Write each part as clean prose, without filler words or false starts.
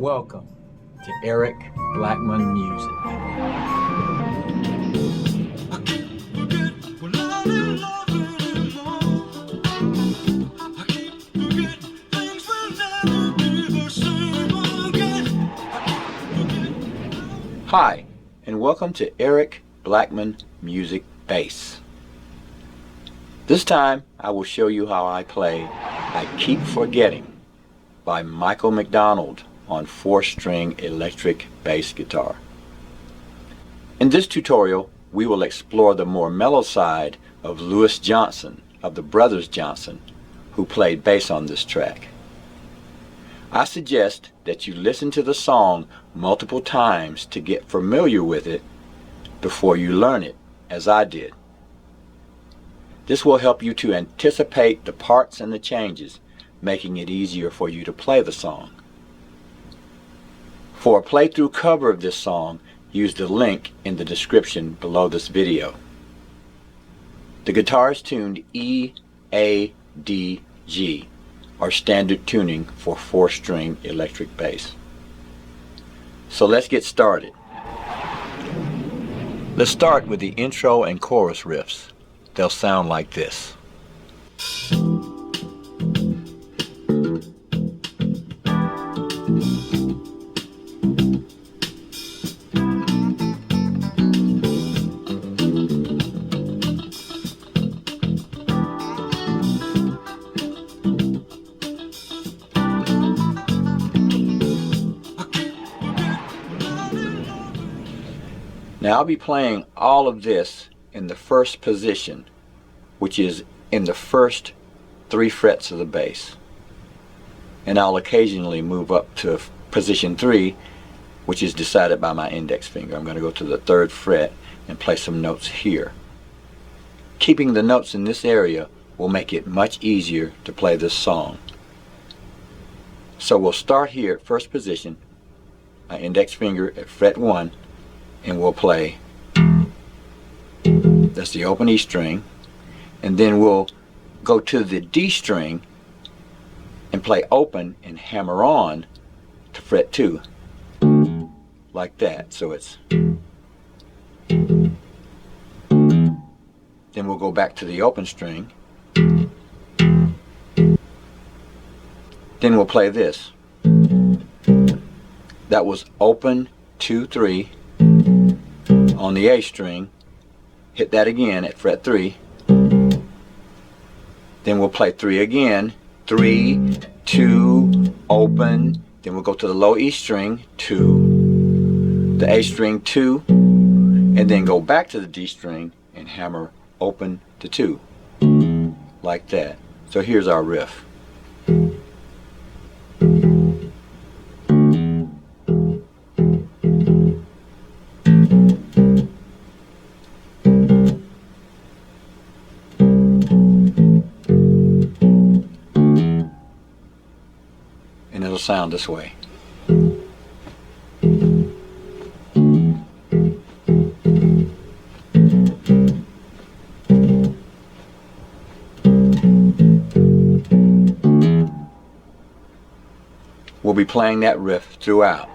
Welcome to Eric Blackmon Music. Hi, and welcome to Eric Blackmon Music Bass. This time I will show you how I play I Keep Forgetting by McDonald on 4-string electric bass guitar. In this tutorial we will explore the more mellow side of Louis Johnson of the Brothers Johnson, who played bass on this track. I suggest that you listen to the song multiple times to get familiar with it before you learn it, as I did. This will help you to anticipate the parts and the changes, making it easier for you to play the song. For a playthrough cover of this song, use the link in the description below this video. The guitar is tuned E, A, D, G, or standard tuning for 4-string electric bass. So let's get started. Let's start with the intro and chorus riffs. They'll sound like this. Now I'll be playing all of this in the first position, which is in the first 3 frets of the bass. And I'll occasionally move up to position 3, which is decided by my index finger. I'm going to go to the 3rd fret and play some notes here. Keeping the notes in this area will make it much easier to play this song. So we'll start here at first position, my index finger at fret 1, and we'll play, that's the open E string, and then we'll go to the D string and play open and hammer on to fret 2, like that. So it's, then we'll go back to the open string, then we'll play this. That was open 2, 3 on the A string, hit that again at fret 3, then we'll play 3 again, 3, 2, open, then we'll go to the low E string, 2, the A string, 2, and then go back to the D string and hammer open to 2, like that. So here's our riff. And it'll sound this way. We'll be playing that riff throughout.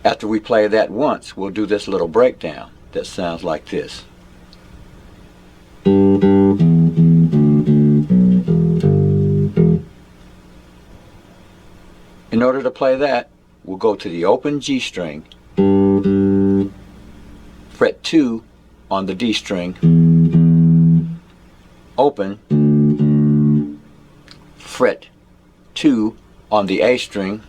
After we play that once, we'll do this little breakdown that sounds like this. In order to play that, we'll go to the open G string, fret 2 on the D string, open, fret 2 on the A string,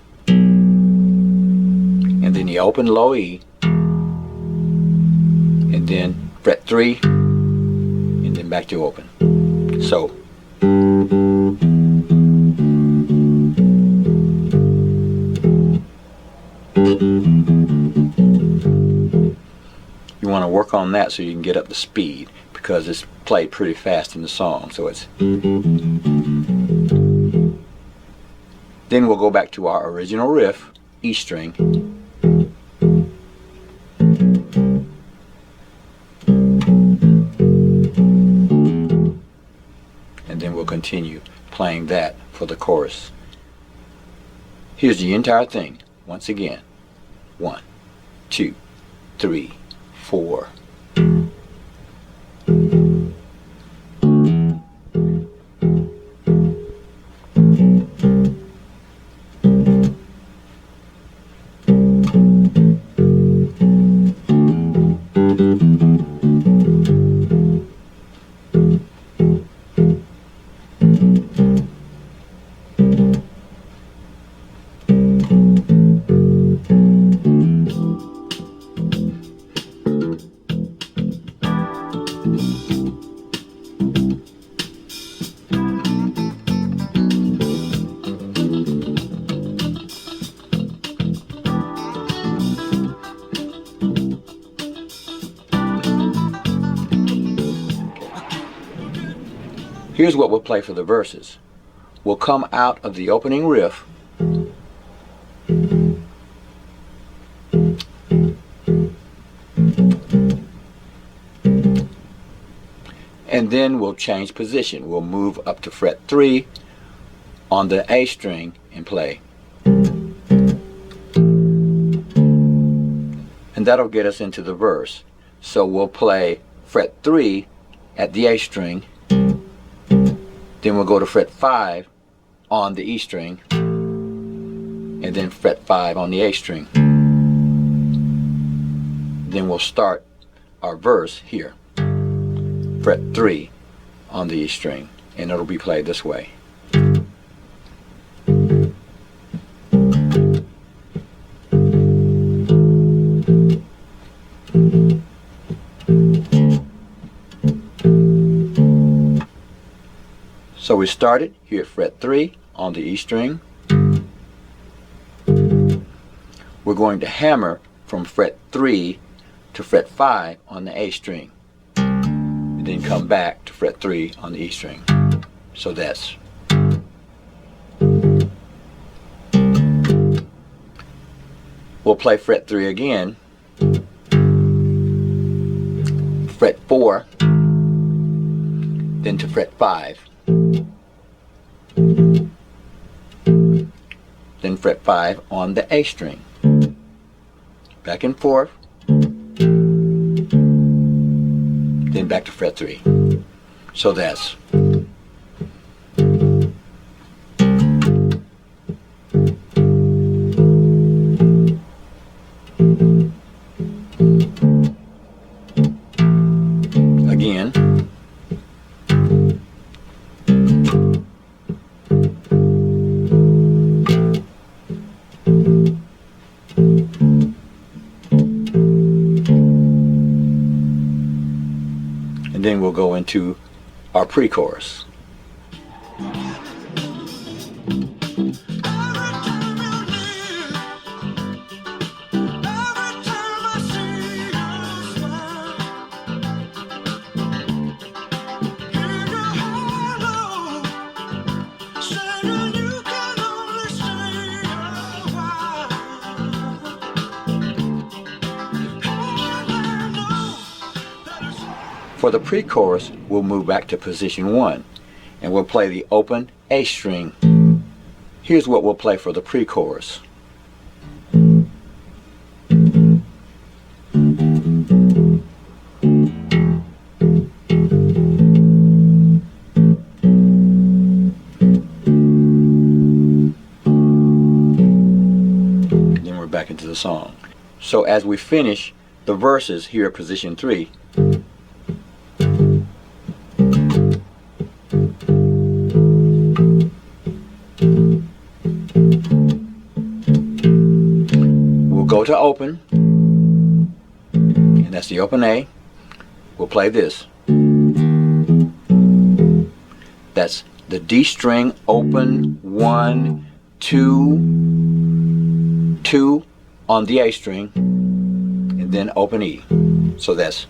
and then the open low E, and then fret 3, and then back to open. So you want to work on that so you can get up the speed, because it's played pretty fast in the song. So it's, then we'll go back to our original riff, E string, continue playing that for the chorus. Here's the entire thing once again. 1, 2, 3, 4. Here's what we'll play for the verses. We'll come out of the opening riff, and then we'll change position. We'll move up to fret 3 on the A string and play. And that'll get us into the verse. So we'll play fret 3 at the A string, then we'll go to fret 5 on the E string, and then fret 5 on the A string. Then we'll start our verse here. Fret 3 on the E string, and it'll be played this way. So we started here at fret 3 on the E string. We're going to hammer from fret 3 to fret 5 on the A string, and then come back to fret 3 on the E string. So that's. We'll play fret 3 again, fret 4, then to fret 5. Then fret 5 on the A string. Back and forth. Then back to fret 3. So that's. Again. And then we'll go into our pre-chorus. For the pre-chorus, we'll move back to position 1, and we'll play the open A string. Here's what we'll play for the pre-chorus. Then we're back into the song. So as we finish the verses here at position 3, go to open, and that's the open A. We'll play this. That's the D string open 1, 2, 2 on the A string, and then open E. So that's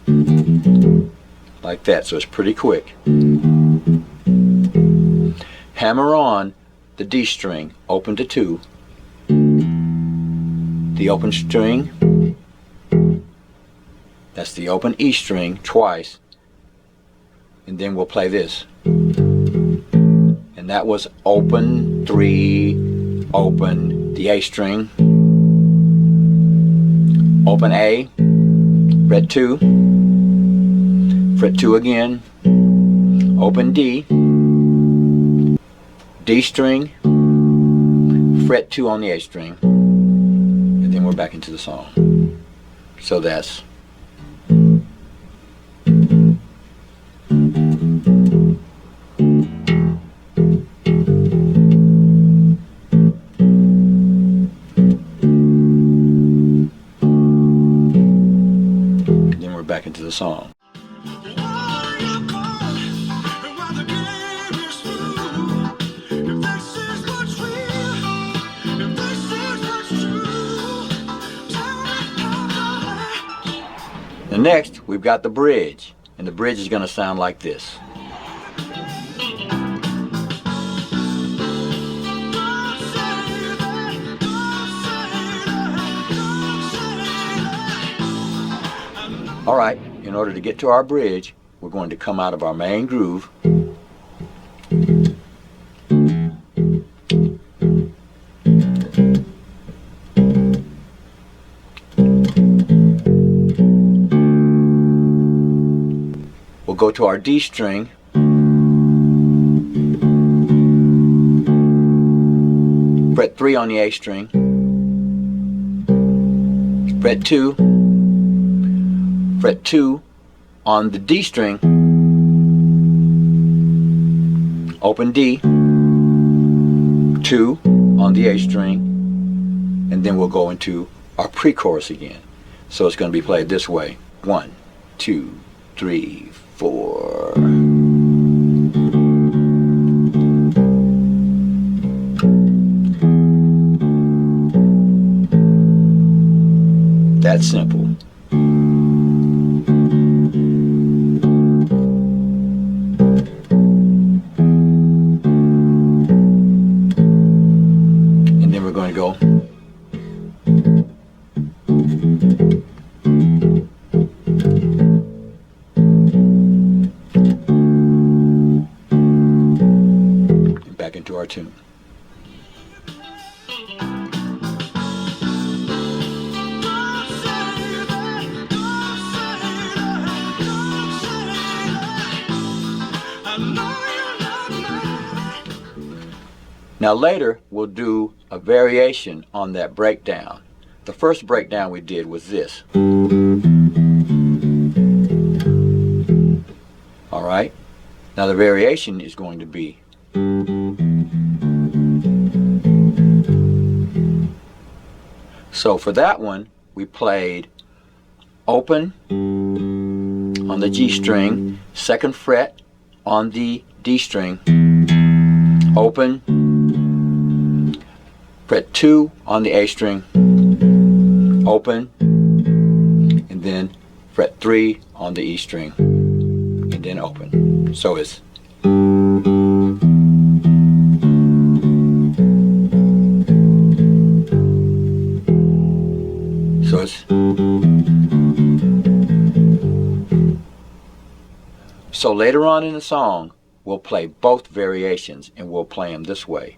like that. So it's pretty quick. Hammer on the D string open to 2, the open string, that's the open E string twice, and then we'll play this. and that was open 3, open the A string, open A, fret 2, fret 2 again, open D, D string, fret 2 on the A string, and then we're back into the song. So that's back into the song. And next we've got the bridge, and the bridge is going to sound like this. Alright, in order to get to our bridge, we're going to come out of our main groove. We'll go to our D string, fret 3 on the A string, fret 2, fret 2 on the D string, open D, 2 on the A string, and then we'll go into our pre-chorus again. So it's going to be played this way. 1, 2, 3, 4. That's simple. And then we're going to go back into our tune. Now later we'll do a variation on that breakdown. The first breakdown we did was this. Alright? Now the variation is going to be so for that one we played open on the G string, 2nd fret on the D string, open, fret 2 on the A string, open, and then fret 3 on the E string, and then open. So it's so later on in the song we'll play both variations, and we'll play them this way.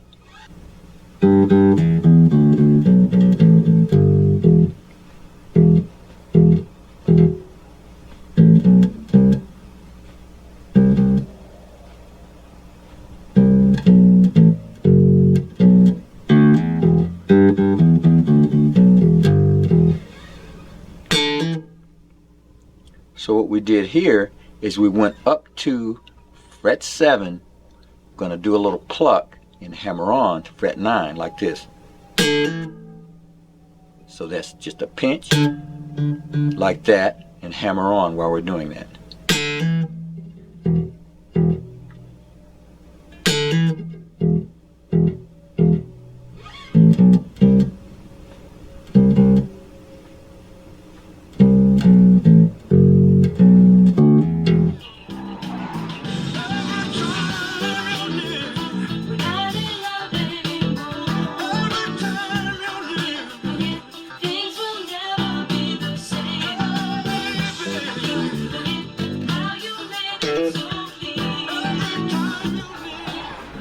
So what we did here is we went up to fret 7, going to do a little pluck and hammer on to fret 9 like this. So that's just a pinch like that and hammer on while we're doing that.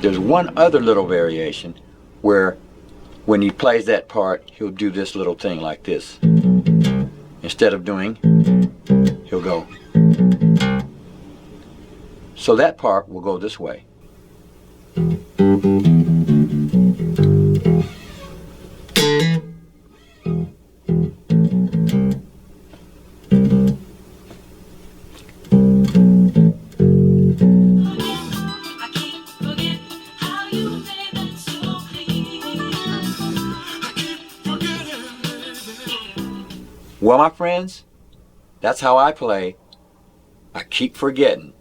There's one other little variation where when he plays that part, he'll do this little thing like this. Instead of doing, he'll go. So that part will go this way. Well, my friends, that's how I play I Keep Forgetting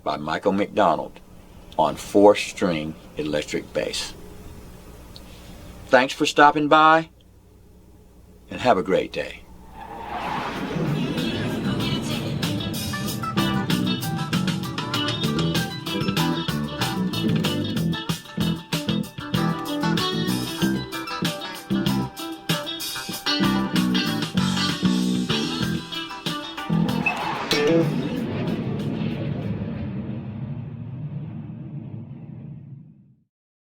by Michael McDonald on 4-string electric bass. Thanks for stopping by, and have a great day.